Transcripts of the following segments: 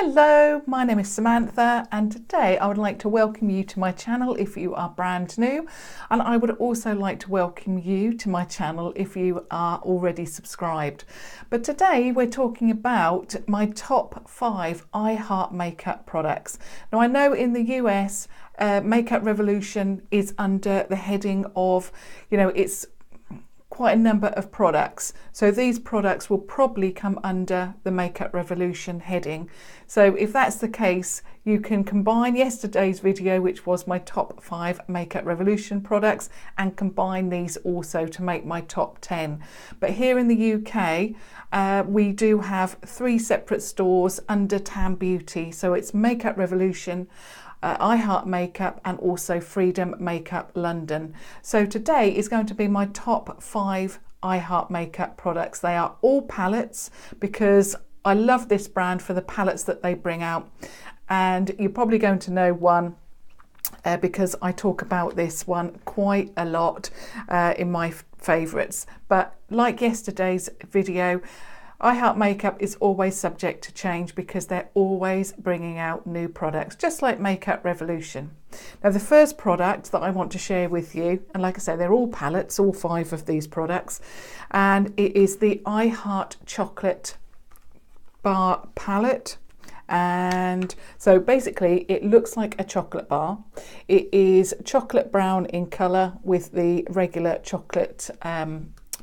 Hello, my name is Samantha and today I would like to welcome you to my channel if you are brand new, and I would also like to welcome you to my channel if you are already subscribed. But today we're talking about my top 5 I Heart Makeup products. Now I know in the US Makeup Revolution is under the heading of, it's quite a number of products, so these products will probably come under the Makeup Revolution heading. So if that's the case, you can combine yesterday's video, which was my top 5 Makeup Revolution products, and combine these also to make my top 10. But here in the UK we do have 3 separate stores under Tam Beauty, so it's Makeup Revolution, I Heart Makeup, and also Freedom Makeup London. So today is going to be my top 5 I Heart Makeup products. They are all palettes because I love this brand for the palettes that they bring out, and you're probably going to know one because I talk about this one quite a lot in my favourites. But like yesterday's video, I Heart Makeup is always subject to change because they're always bringing out new products, just like Makeup Revolution. Now the first product that I want to share with you, and like I say, they're all palettes, all 5 of these products, and it is the I Heart Chocolate Bar palette. And so basically it looks like a chocolate bar. It is chocolate brown in colour with the regular chocolate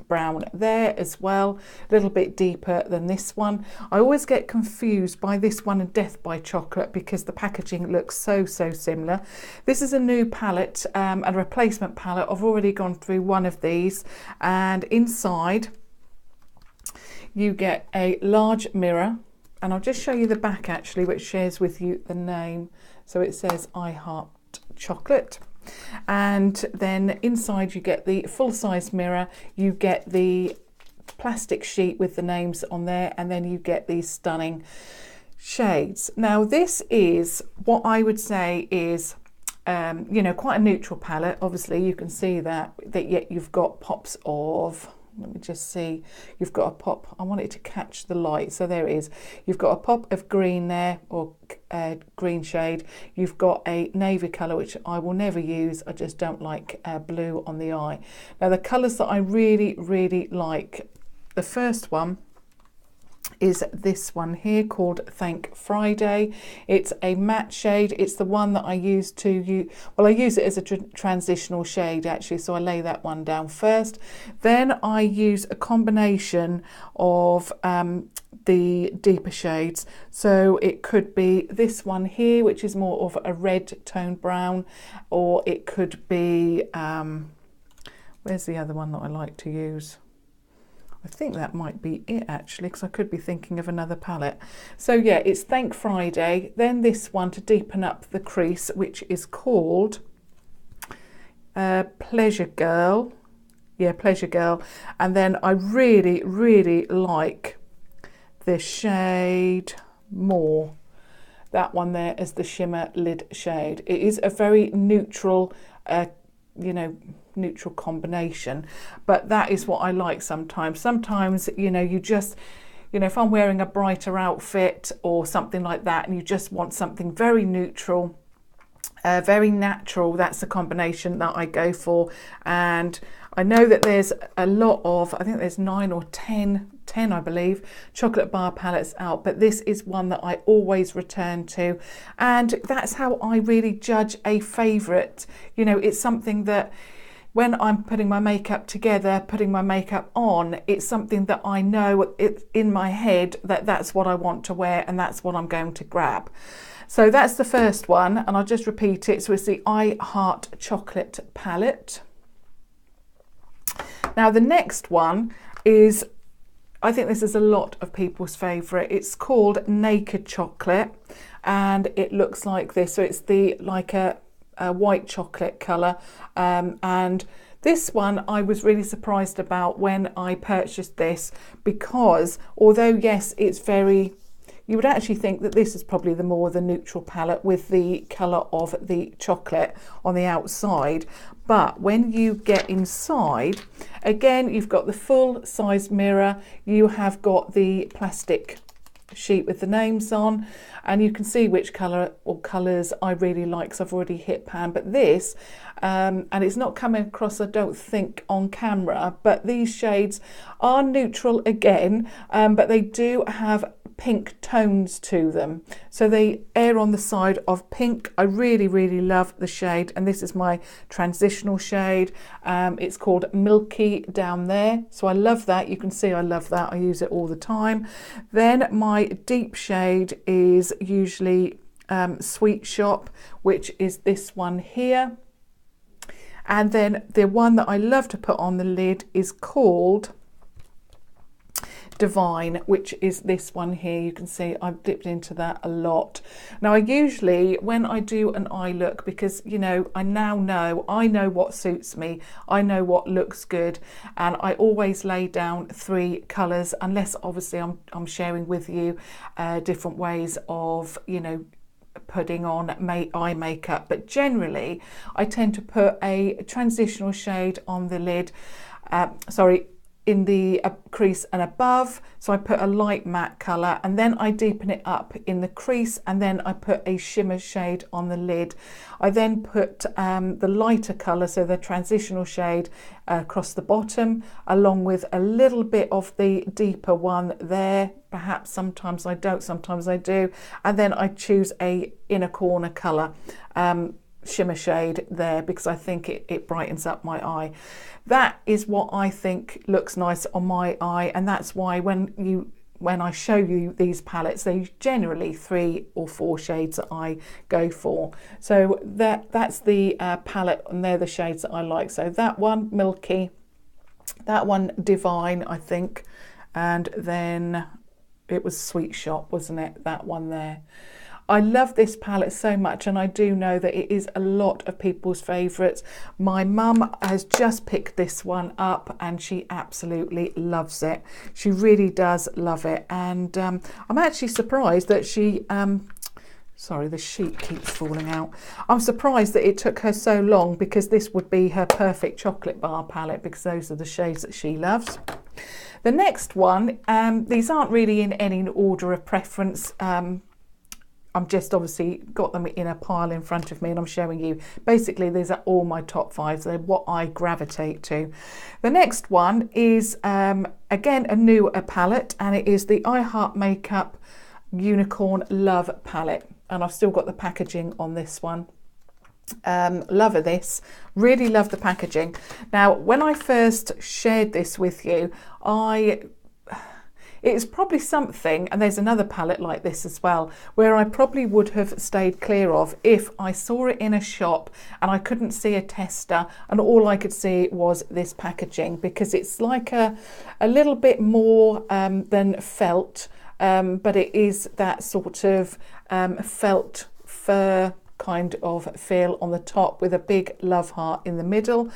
brown there as well, a little bit deeper than this one. I always get confused by this one and Death by Chocolate because the packaging looks so similar. This is a new palette, a replacement palette. I've already gone through one of these, and inside you get a large mirror, and I'll just show you the back actually, which shares with you the name. So it says I Heart Chocolate. And then inside you get the full-size mirror, you get the plastic sheet with the names on there, and then you get these stunning shades. Now this is what I would say is quite a neutral palette. Obviously you can see that yet you've got pops of, let me just see, you've got a pop, I want it to catch the light, so there it is. You've got a pop of green there, or green shade. You've got a navy colour, which I will never use, I just don't like blue on the eye. Now the colours that I really like, the first one is this one here called Thank Friday. It's a matte shade. It's the one that I use I use it as a transitional shade actually, so I lay that one down first. Then I use a combination of the deeper shades, so it could be this one here, which is more of a red tone brown, or it could be where's the other one that I like to use? I think that might be it actually, because I could be thinking of another palette. So yeah, it's Thank Friday. Then this one to deepen up the crease, which is called Pleasure Girl. Yeah, Pleasure Girl. And then I really like the shade More. That one there is the shimmer lid shade. It is a very neutral, neutral combination, but that is what I like sometimes. Sometimes, you just, if I'm wearing a brighter outfit or something like that, and you just want something very neutral, very natural, that's the combination that I go for. And I know that there's a lot of, I think there's 9 or 10 I believe, chocolate bar palettes out, but this is one that I always return to, and that's how I really judge a favourite. It's something that when I'm putting my makeup together, putting my makeup on, it's something that I know it's in my head that that's what I want to wear and that's what I'm going to grab. So that's the first one, and I'll just repeat it. So it's the I Heart Chocolate palette. Now the next one is, I think this is a lot of people's favourite. It's called Naked Chocolate, and it looks like this. So it's like a white chocolate colour, and this one I was really surprised about when I purchased this, because although yes, it's very, you would actually think that this is probably the more the neutral palette with the colour of the chocolate on the outside, but when you get inside, again you've got the full size mirror, you have got the plastic sheet with the names on, and you can see which colour or colours I really like because I've already hit pan. But this, and it's not coming across I don't think on camera, but these shades are neutral again, but they do have pink tones to them, so they err on the side of pink. I really love the shade, and this is my transitional shade. It's called Milky down there, so I love that. You can see I love that. I use it all the time. Then my deep shade is usually Sweet Shop, which is this one here, and then the one that I love to put on the lid is called Divine, which is this one here. You can see I've dipped into that a lot. Now I usually, when I do an eye look, because you know I know what suits me, I know what looks good, and I always lay down 3 colours, unless obviously I'm sharing with you different ways of, you know, putting on eye makeup. But generally I tend to put a transitional shade on the lid, in the crease and above. So I put a light matte colour, and then I deepen it up in the crease, and then I put a shimmer shade on the lid. I then put the lighter colour, so the transitional shade, across the bottom, along with a little bit of the deeper one there. Perhaps sometimes I don't, sometimes I do, and then I choose a inner corner colour, shimmer shade there, because I think it brightens up my eye. That is what I think looks nice on my eye, and that's why when I show you these palettes, they're generally 3 or 4 shades that I go for. So that's the palette, and they're the shades that I like. So that one Milky, that one Divine, I think, and then it was Sweet Shop, wasn't it, that one there. I love this palette so much, and I do know that it is a lot of people's favourites. My mum has just picked this one up and she absolutely loves it. She really does love it, and I'm actually surprised that she sorry, the sheet keeps falling out. I'm surprised that it took her so long, because this would be her perfect chocolate bar palette, because those are the shades that she loves. The next one, these aren't really in any order of preference. I've just obviously got them in a pile in front of me, and I'm showing you. Basically, these are all my top 5. They're what I gravitate to. The next one is, again, a newer palette, and it is the I Heart Makeup Unicorn Love palette. And I've still got the packaging on this one. Love of this, really love the packaging. Now, when I first shared this with you, it's probably something, and there's another palette like this as well, where I probably would have stayed clear of if I saw it in a shop and I couldn't see a tester and all I could see was this packaging, because it's like a little bit more than felt, but it is that sort of felt fur kind of feel on the top with a big love heart in the middle.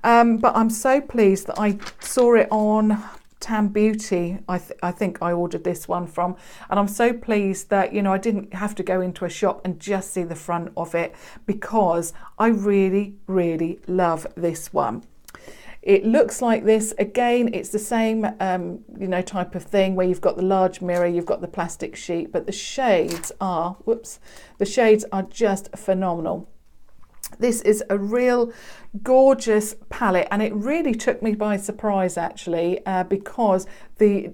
But I'm so pleased that I saw it on Tam Beauty. I think I ordered this one from, and I'm so pleased that, you know, I didn't have to go into a shop and just see the front of it, because I really love this one. It looks like this. Again, it's the same you know, type of thing, where you've got the large mirror, you've got the plastic sheet, but the shades are just phenomenal. This is a real gorgeous palette, and it really took me by surprise actually, because the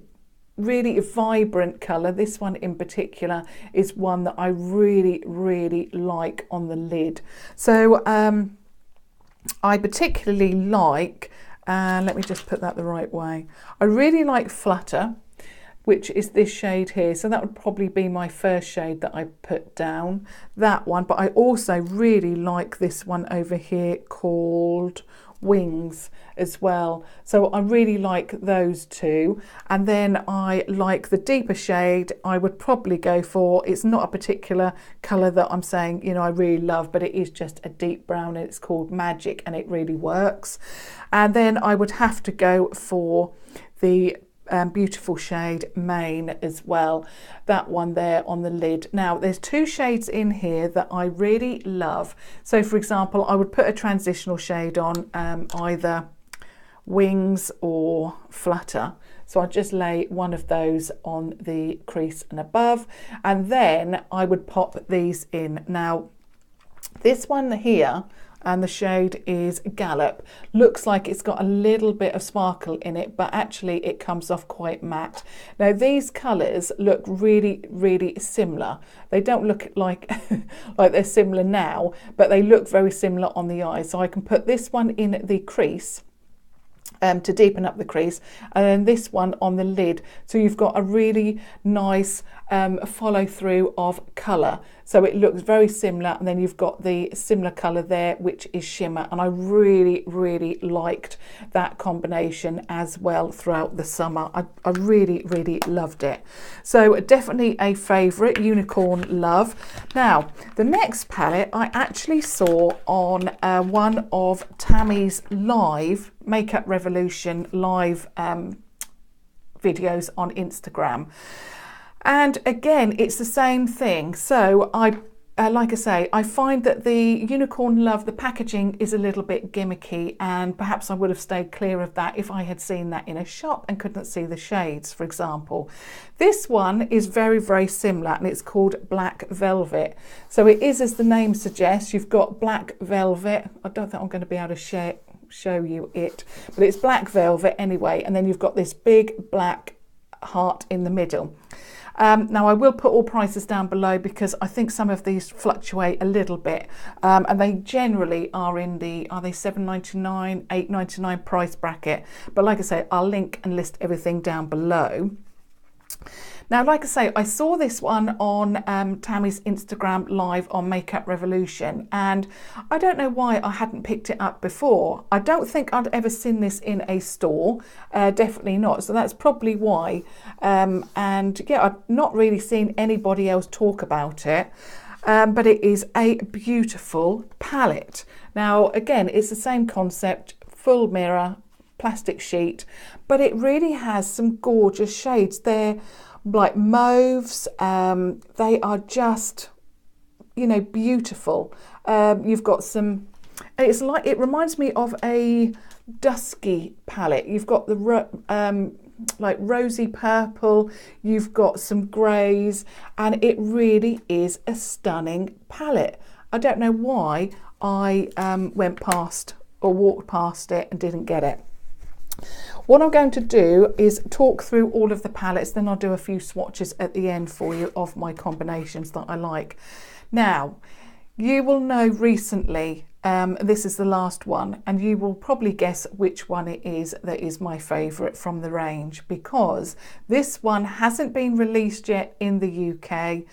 really vibrant colour, this one in particular, is one that I really like on the lid. So I particularly like, let me just put that the right way, I really like Flutter, which is this shade here. So that would probably be my first shade that I put down, that one. But I also really like this one over here called Wings as well. So I really like those two. And then I like the deeper shade I would probably go for. It's not a particular colour that I'm saying, you know, I really love, but it is just a deep brown, and it's called Magic, and it really works. And then I would have to go for the beautiful shade Main as well, that one there on the lid. Now there's 2 shades in here that I really love. So for example, I would put a transitional shade on either Wings or Flutter. So I just lay one of those on the crease and above, and then I would pop these in. Now this one here, and the shade is Gallop, looks like it's got a little bit of sparkle in it, but actually it comes off quite matte. Now these colours look really, really similar. They don't look like like they're similar now, but they look very similar on the eye. So I can put this one in the crease to deepen up the crease, and then this one on the lid, so you've got a really nice follow through of colour, so it looks very similar, and then you've got the similar colour there, which is shimmer, and I really, really liked that combination as well throughout the summer. I really, really loved it. So definitely a favourite, Unicorn Love. Now the next palette I actually saw on one of Tammy's live Makeup Revolution live videos on Instagram, and again it's the same thing. So I like I say, I find that the Unicorn Love, the packaging is a little bit gimmicky, and perhaps I would have stayed clear of that if I had seen that in a shop and couldn't see the shades, for example. This one is very, very similar, and it's called Black Velvet. So it is, as the name suggests, you've got black velvet. I don't think I'm going to be able to show you it, but it's black velvet anyway, and then you've got this big black heart in the middle. Now I will put all prices down below because I think some of these fluctuate a little bit, and they generally are in the, are they £7.99, £8.99 price bracket, but like I say, I'll link and list everything down below. Now, like I say, I saw this one on Tammy's Instagram live on Makeup Revolution, and I don't know why I hadn't picked it up before. I don't think I'd ever seen this in a store, definitely not, so that's probably why. And yeah, I've not really seen anybody else talk about it, but it is a beautiful palette. Now, again, it's the same concept, full mirror, plastic sheet, but it really has some gorgeous shades. They're like mauves, they are just, you know, beautiful. You've got some, it's like, it reminds me of a dusky palette. You've got the like rosy purple, you've got some greys, and it really is a stunning palette. I don't know why I went past or walked past it and didn't get it. What I'm going to do is talk through all of the palettes, then I'll do a few swatches at the end for you of my combinations that I like. Now, you will know recently, this is the last one, and you will probably guess which one it is that is my favourite from the range, because this one hasn't been released yet in the UK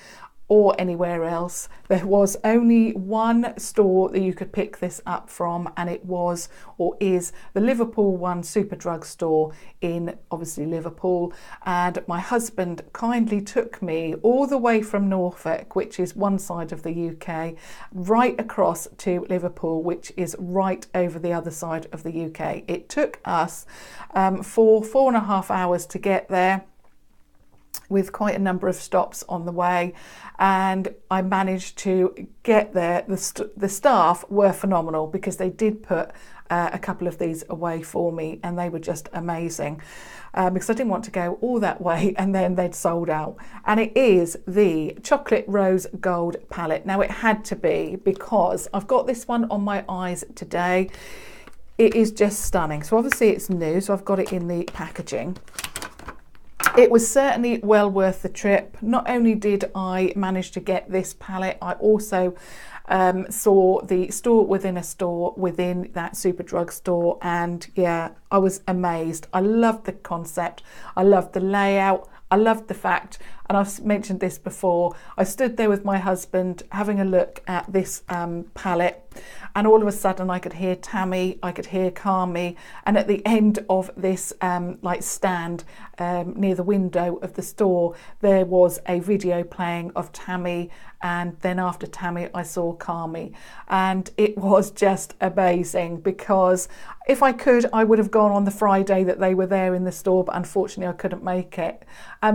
or anywhere else. There was only one store that you could pick this up from, and it was, or is, the Liverpool One Superdrug store in obviously Liverpool. And my husband kindly took me all the way from Norfolk, which is one side of the UK, right across to Liverpool, which is right over the other side of the UK. It took us for 4.5 hours to get there, with quite a number of stops on the way, and I managed to get there. The staff were phenomenal because they did put a couple of these away for me, and they were just amazing, because I didn't want to go all that way and then they'd sold out. And it is the Chocolate Rose Gold palette. Now, it had to be, because I've got this one on my eyes today. It is just stunning. So obviously it's new, so I've got it in the packaging. It was certainly well worth the trip. Not only did I manage to get this palette, I also saw the store within a store within that Superdrug store, and yeah, I was amazed. I loved the concept, I loved the layout, I loved the fact, and I've mentioned this before, I stood there with my husband having a look at this palette, and all of a sudden I could hear Tammy, I could hear Carmi, and at the end of this like stand near the window of the store, there was a video playing of Tammy, and then after Tammy I saw Carmi, and it was just amazing, because if I could, I would have gone on the Friday that they were there in the store, but unfortunately I couldn't make it.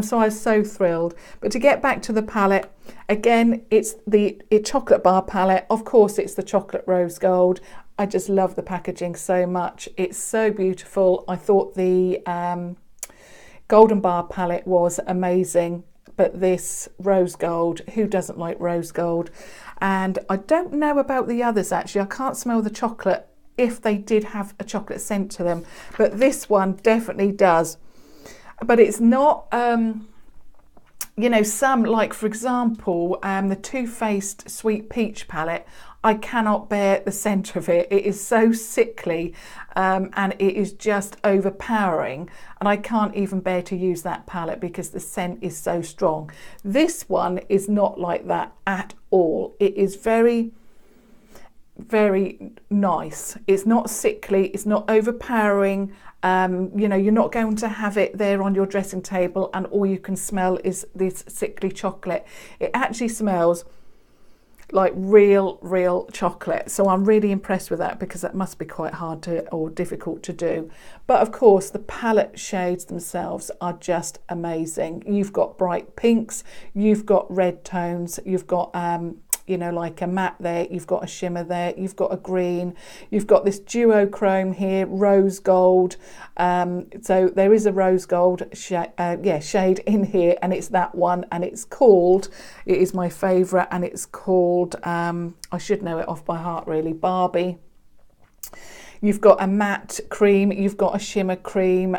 So I was so thrilled. But to get back to the palette, again, it's the chocolate bar palette. Of course, it's the Chocolate Rose Gold. I just love the packaging so much. It's so beautiful. I thought the Golden Bar palette was amazing, but this rose gold, who doesn't like rose gold? And I don't know about the others actually. I can't smell the chocolate if they did have a chocolate scent to them, but this one definitely does. But it's not, you know, some, like for example, the Too Faced Sweet Peach palette, I cannot bear the scent of it. It is so sickly and it is just overpowering, and I can't even bear to use that palette because the scent is so strong. This one is not like that at all. It is very, very nice. It's not sickly, it's not overpowering. You know, you're not going to have it there on your dressing table and all you can smell is this sickly chocolate. It actually smells like real chocolate. So I'm really impressed with that, because that must be quite hard to, or difficult to do. But of course the palette shades themselves are just amazing. You've got bright pinks, you've got red tones, you've got you know, like a matte there, you've got a shimmer there, you've got a green, you've got this duochrome here, rose gold. So there is a rose gold shade in here, and it's that one, and it's called, it is my favourite, and it's called, I should know it off by heart really, Barbie. You've got a matte cream, you've got a shimmer cream,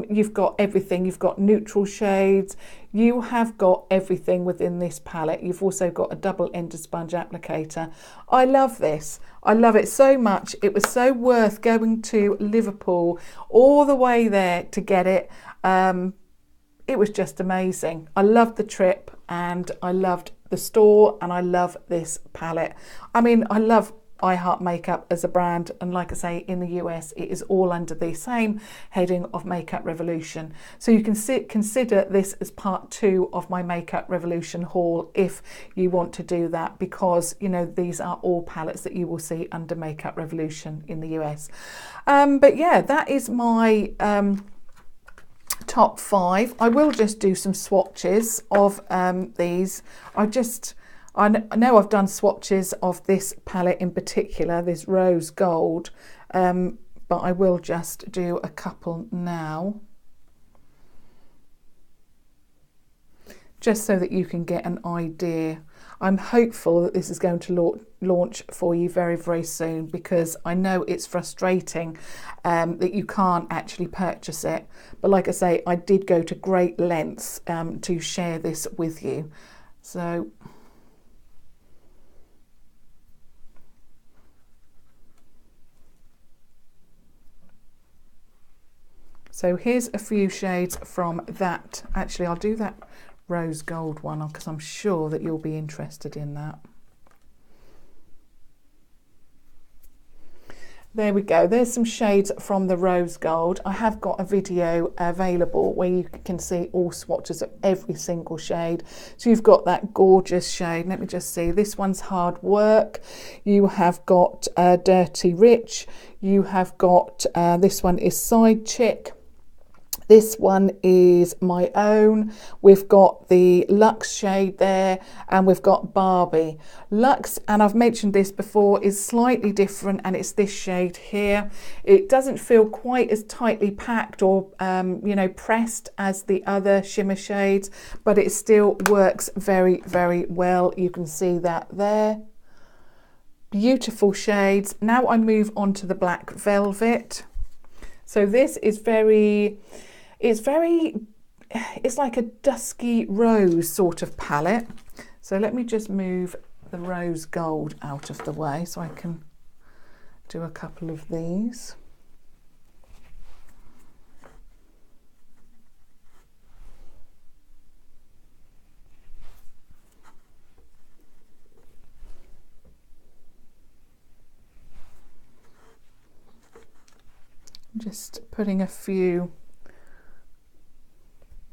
you've got everything. You've got neutral shades, you have got everything within this palette. You've also got a double-ended sponge applicator. I love this. I love it so much. It was so worth going to Liverpool all the way there to get it. It was just amazing. I loved the trip, and I loved the store, and I love this palette. I mean, I love I Heart Makeup as a brand, and like I say, in the US it is all under the same heading of Makeup Revolution. So you can consider this as part 2 of my Makeup Revolution haul if you want to do that, because you know these are all palettes that you will see under Makeup Revolution in the US. But yeah, that is my top 5. I will just do some swatches of these. I know I've done swatches of this palette in particular, this rose gold, but I will just do a couple now, just so that you can get an idea. I'm hopeful that this is going to launch for you very, very soon, because I know it's frustrating that you can't actually purchase it. But like I say, I did go to great lengths to share this with you. So here's a few shades from that. Actually, I'll do that rose gold one because I'm sure that you'll be interested in that. There we go. There's some shades from the rose gold. I have got a video available where you can see all swatches of every single shade. So you've got that gorgeous shade. Let me just see. This one's Hard Work. You have got Dirty Rich. You have got, this one is Side Chick. This one is My Own. We've got the Luxe shade there, and we've got Barbie. Luxe, and I've mentioned this before, is slightly different, and it's this shade here. It doesn't feel quite as tightly packed or you know, pressed as the other shimmer shades, but it still works very, very well. You can see that there. Beautiful shades. Now I move on to the Black Velvet. So this is it's like a dusky rose sort of palette. So let me just move the rose gold out of the way so I can do a couple of these. Just putting a few.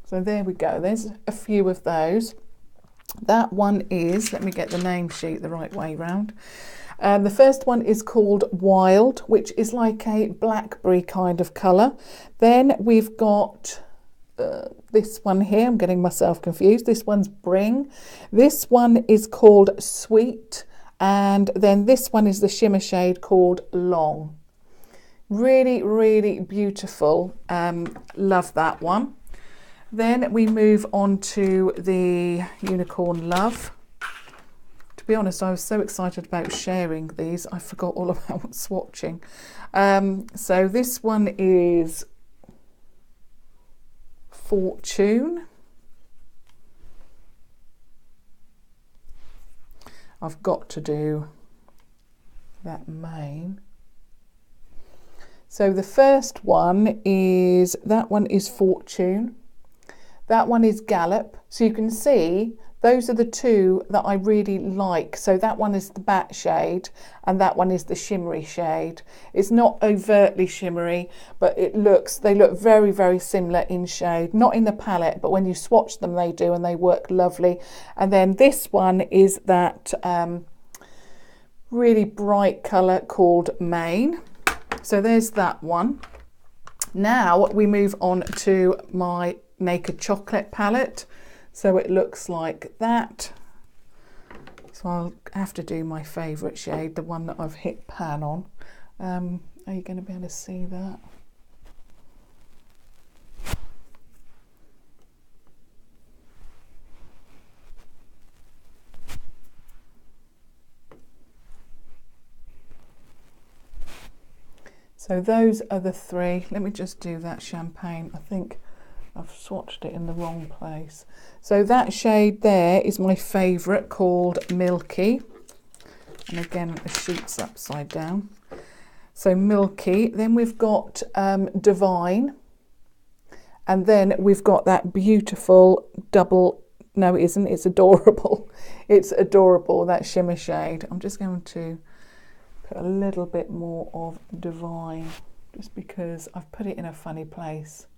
So there we go, there's a few of those. That one is, let me get the name sheet the right way round. The first one is called Wild, which is like a blackberry kind of colour. Then we've got this one here, I'm getting myself confused. This one's Bring. This one is called Sweet. And then this one is the shimmer shade called Long. Really, really beautiful. Love that one. Then we move on to the Unicorn Love. To be honest, I was so excited about sharing these, I forgot all about swatching. So this one is Fortune. I've got to do that main. So the first one is, that one is Fortune. That one is Gallop. So you can see those are the two that I really like. So that one is the matte shade and that one is the shimmery shade. It's not overtly shimmery, but they look very, very similar in shade. Not in the palette, but when you swatch them they do, and they work lovely. And then this one is that really bright colour called Main. So there's that one. Now we move on to my Naked Chocolate palette. So it looks like that. So I'll have to do my favourite shade, the one that I've hit pan on. Are you going to be able to see that? So those are the three. Let me just do that champagne. I think I've swatched it in the wrong place. So that shade there is my favourite, called Milky. And again, the sheet's upside down. So Milky. Then we've got Divine. And then we've got that beautiful double, no it isn't, it's Adorable. It's Adorable, that shimmer shade. I'm just going to put a little bit more of Divine, just because I've put it in a funny place.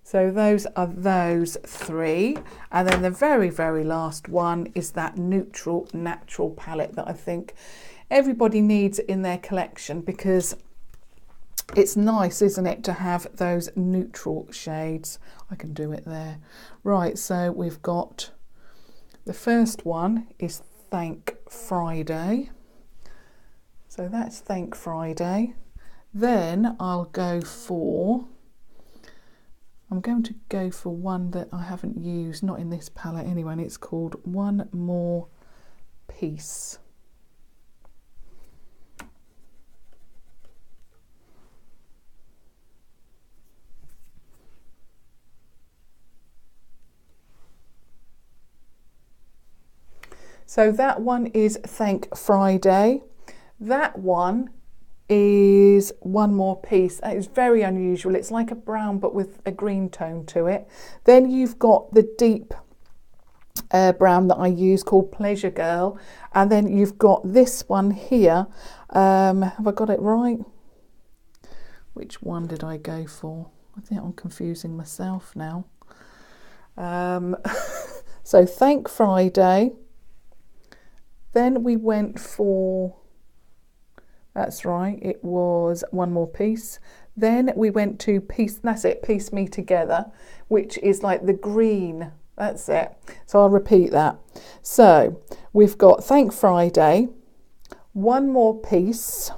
So those are those three. And then the very, very last one is that Neutral Natural palette that I think everybody needs in their collection, because it's nice, isn't it, to have those neutral shades. I can do it there. Right, so we've got, the first one is Thank Friday. So that's Thank Friday. Then I'm going to go for one that I haven't used, not in this palette anyway, and it's called One More Piece. So that one is Thank Friday. That one is One More Piece. It's very unusual. It's like a brown but with a green tone to it. Then you've got the deep brown that I use called Pleasure Girl, and then you've got this one here. Have I got it right? Which one did I go for? I think I'm confusing myself now. So Thank Friday. Then we went for, that's right, it was One More Piece. Then we went to Piece, that's it, Piece Me Together, which is like the green, that's it. So I'll repeat that. So we've got Thank Friday, One More Piece,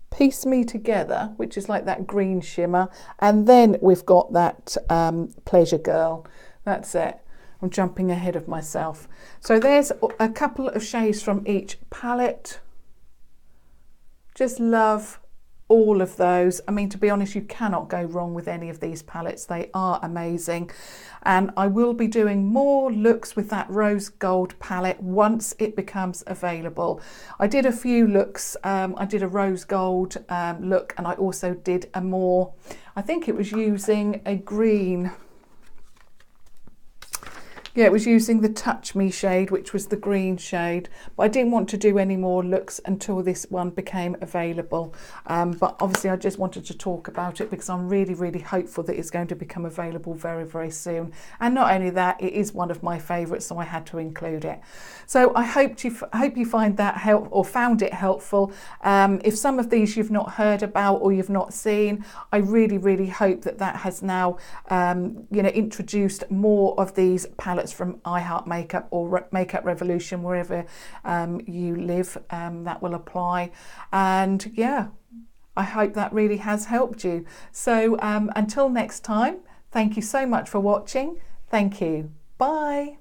Piece Me Together, which is like that green shimmer, and then we've got that Pleasure Girl, that's it. I'm jumping ahead of myself. So there's a couple of shades from each palette. Just love all of those. I mean, to be honest, you cannot go wrong with any of these palettes. They are amazing. And I will be doing more looks with that rose gold palette once it becomes available. I did a few looks. I did a rose gold look, and I also did a more, I think it was using a green. Yeah, it was using the Touch Me shade, which was the green shade, but I didn't want to do any more looks until this one became available. But obviously I just wanted to talk about it because I'm really, really hopeful that it's going to become available very, very soon. And not only that, it is one of my favourites, so I had to include it. So I hope you find that found it helpful. If some of these you've not heard about or you've not seen, I really, really hope that has now introduced more of these palettes from iHeart Makeup or Makeup Revolution, wherever you live, that will apply. And yeah, I hope that really has helped you. So until next time, Thank you so much for watching. Thank you. Bye.